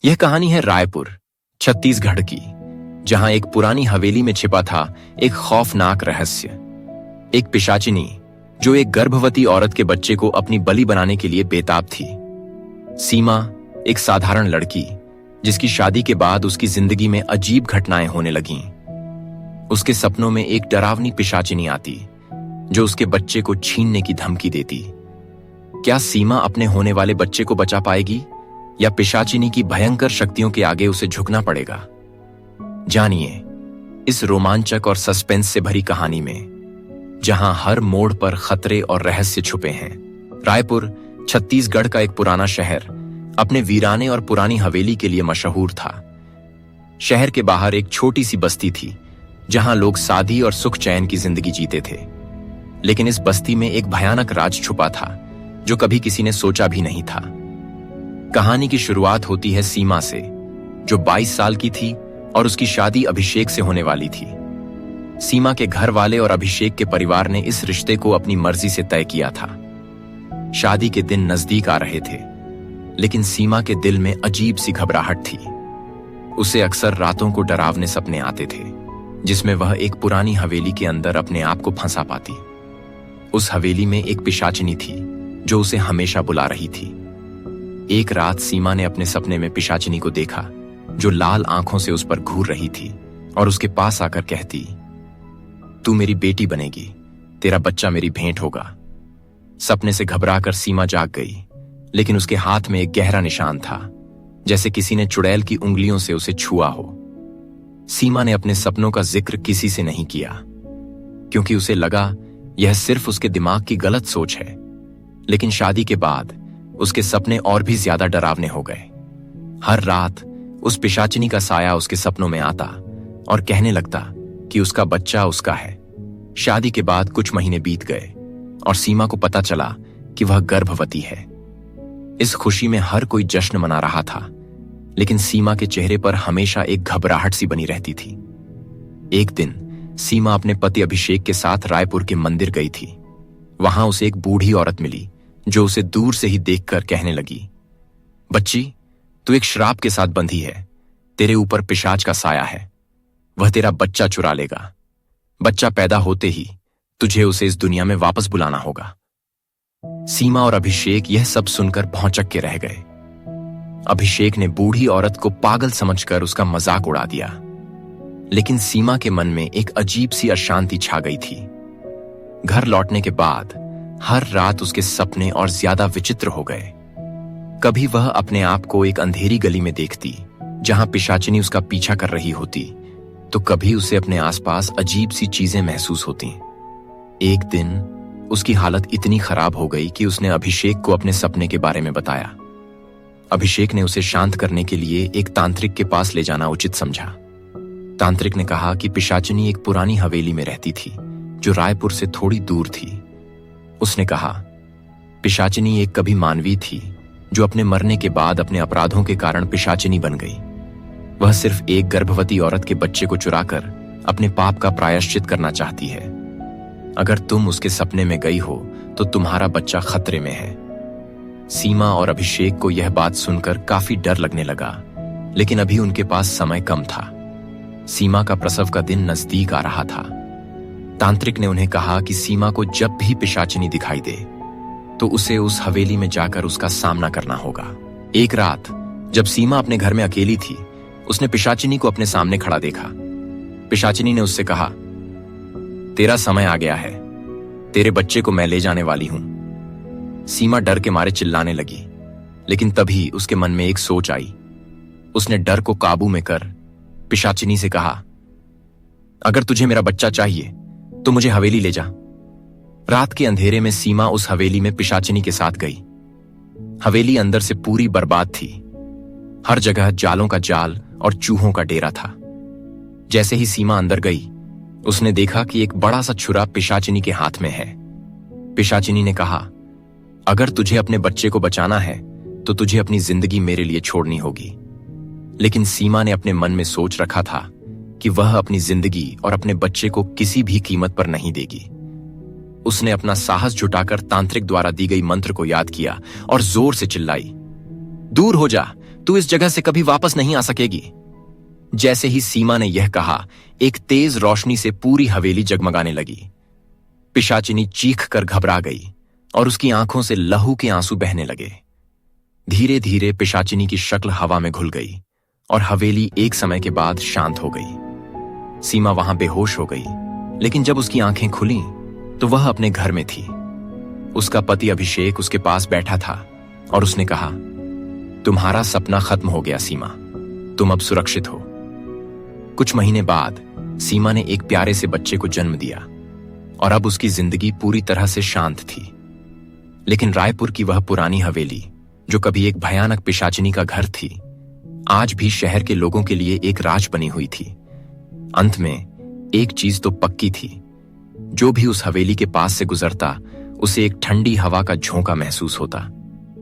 यह कहानी है रायपुर, छत्तीसगढ़ की, जहां एक पुरानी हवेली में छिपा था एक खौफनाक रहस्य। एक पिशाचिनी जो एक गर्भवती औरत के बच्चे को अपनी बलि बनाने के लिए बेताब थी। सीमा एक साधारण लड़की, जिसकी शादी के बाद उसकी जिंदगी में अजीब घटनाएं होने लगीं। उसके सपनों में एक डरावनी पिशाचिनी आती जो उसके बच्चे को छीनने की धमकी देती। क्या सीमा अपने होने वाले बच्चे को बचा पाएगी या पिशाचिनी की भयंकर शक्तियों के आगे उसे झुकना पड़ेगा? जानिए इस रोमांचक और सस्पेंस से भरी कहानी में, जहां हर मोड़ पर खतरे और रहस्य छुपे हैं। रायपुर छत्तीसगढ़ का एक पुराना शहर अपने वीराने और पुरानी हवेली के लिए मशहूर था। शहर के बाहर एक छोटी सी बस्ती थी जहां लोग सादी और सुख चैन की जिंदगी जीते थे। लेकिन इस बस्ती में एक भयानक राज छुपा था जो कभी किसी ने सोचा भी नहीं था। कहानी की शुरुआत होती है सीमा से, जो 22 साल की थी और उसकी शादी अभिषेक से होने वाली थी। सीमा के घर वाले और अभिषेक के परिवार ने इस रिश्ते को अपनी मर्जी से तय किया था। शादी के दिन नजदीक आ रहे थे, लेकिन सीमा के दिल में अजीब सी घबराहट थी। उसे अक्सर रातों को डरावने सपने आते थे, जिसमें वह एक पुरानी हवेली के अंदर अपने आप को फंसा पाती। उस हवेली में एक पिशाचिनी थी जो उसे हमेशा बुला रही थी। एक रात सीमा ने अपने सपने में पिशाचिनी को देखा, जो लाल आंखों से उस पर घूर रही थी और उसके पास आकर कहती, तू मेरी बेटी बनेगी, तेरा बच्चा मेरी भेंट होगा। सपने से घबराकर सीमा जाग गई, लेकिन उसके हाथ में एक गहरा निशान था, जैसे किसी ने चुड़ैल की उंगलियों से उसे छुआ हो। सीमा ने अपने सपनों का जिक्र किसी से नहीं किया, क्योंकि उसे लगा यह सिर्फ उसके दिमाग की गलत सोच है। लेकिन शादी के बाद उसके सपने और भी ज्यादा डरावने हो गए। हर रात उस पिशाचिनी का साया उसके सपनों में आता और कहने लगता कि उसका बच्चा उसका है। शादी के बाद कुछ महीने बीत गए और सीमा को पता चला कि वह गर्भवती है। इस खुशी में हर कोई जश्न मना रहा था, लेकिन सीमा के चेहरे पर हमेशा एक घबराहट सी बनी रहती थी। एक दिन सीमा अपने पति अभिषेक के साथ रायपुर के मंदिर गई थी। वहां उसे एक बूढ़ी औरत मिली जो उसे दूर से ही देखकर कहने लगी, बच्ची, तू एक श्राप के साथ बंधी है। तेरे ऊपर पिशाच का साया है। वह तेरा बच्चा चुरा लेगा। बच्चा पैदा होते ही तुझे उसे इस दुनिया में वापस बुलाना होगा। सीमा और अभिषेक यह सब सुनकर भौंचक के रह गए। अभिषेक ने बूढ़ी औरत को पागल समझकर उसका मजाक उड़ा दिया, लेकिन सीमा के मन में एक अजीब सी अशांति छा गई थी। घर लौटने के बाद हर रात उसके सपने और ज्यादा विचित्र हो गए। कभी वह अपने आप को एक अंधेरी गली में देखती जहां पिशाचिनी उसका पीछा कर रही होती, तो कभी उसे अपने आसपास अजीब सी चीजें महसूस होती। एक दिन उसकी हालत इतनी खराब हो गई कि उसने अभिषेक को अपने सपने के बारे में बताया। अभिषेक ने उसे शांत करने के लिए एक तांत्रिक के पास ले जाना उचित समझा। तांत्रिक ने कहा कि पिशाचिनी एक पुरानी हवेली में रहती थी जो रायपुर से थोड़ी दूर थी। उसने कहा, पिशाचिनी एक कभी मानवी थी जो अपने मरने के बाद अपने अपराधों के कारण पिशाचिनी बन गई। वह सिर्फ एक गर्भवती औरत के बच्चे को चुराकर अपने पाप का प्रायश्चित करना चाहती है। अगर तुम उसके सपने में गई हो तो तुम्हारा बच्चा खतरे में है। सीमा और अभिषेक को यह बात सुनकर काफी डर लगने लगा, लेकिन अभी उनके पास समय कम था। सीमा का प्रसव का दिन नजदीक आ रहा था। तांत्रिक ने उन्हें कहा कि सीमा को जब भी पिशाचिनी दिखाई दे तो उसे उस हवेली में जाकर उसका सामना करना होगा। एक रात जब सीमा अपने घर में अकेली थी, उसने पिशाचिनी को अपने सामने खड़ा देखा। पिशाचिनी ने उससे कहा, तेरा समय आ गया है, तेरे बच्चे को मैं ले जाने वाली हूं। सीमा डर के मारे चिल्लाने लगी, लेकिन तभी उसके मन में एक सोच आई। उसने डर को काबू में कर पिशाचिनी से कहा, अगर तुझे मेरा बच्चा चाहिए तो मुझे हवेली ले जा। रात के अंधेरे में सीमा उस हवेली में पिशाचिनी के साथ गई। हवेली अंदर से पूरी बर्बाद थी। हर जगह जालों का जाल और चूहों का डेरा था। जैसे ही सीमा अंदर गई, उसने देखा कि एक बड़ा सा छुरा पिशाचिनी के हाथ में है। पिशाचिनी ने कहा, अगर तुझे अपने बच्चे को बचाना है तो तुझे अपनी जिंदगी मेरे लिए छोड़नी होगी। लेकिन सीमा ने अपने मन में सोच रखा था कि वह अपनी जिंदगी और अपने बच्चे को किसी भी कीमत पर नहीं देगी। उसने अपना साहस जुटाकर तांत्रिक द्वारा दी गई मंत्र को याद किया और जोर से चिल्लाई, दूर हो जा, तू इस जगह से कभी वापस नहीं आ सकेगी। जैसे ही सीमा ने यह कहा, एक तेज रोशनी से पूरी हवेली जगमगाने लगी। पिशाचिनी चीख कर घबरा गई और उसकी आंखों से लहू के आंसू बहने लगे। धीरे धीरे पिशाचिनी की शक्ल हवा में घुल गई और हवेली एक समय के बाद शांत हो गई। सीमा वहां बेहोश हो गई, लेकिन जब उसकी आंखें खुलीं तो वह अपने घर में थी। उसका पति अभिषेक उसके पास बैठा था और उसने कहा, तुम्हारा सपना खत्म हो गया सीमा, तुम अब सुरक्षित हो। कुछ महीने बाद सीमा ने एक प्यारे से बच्चे को जन्म दिया और अब उसकी जिंदगी पूरी तरह से शांत थी। लेकिन रायपुर की वह पुरानी हवेली, जो कभी एक भयानक पिशाचिनी का घर थी, आज भी शहर के लोगों के लिए एक राज बनी हुई थी। अंत में एक चीज तो पक्की थी, जो भी उस हवेली के पास से गुजरता उसे एक ठंडी हवा का झोंका महसूस होता।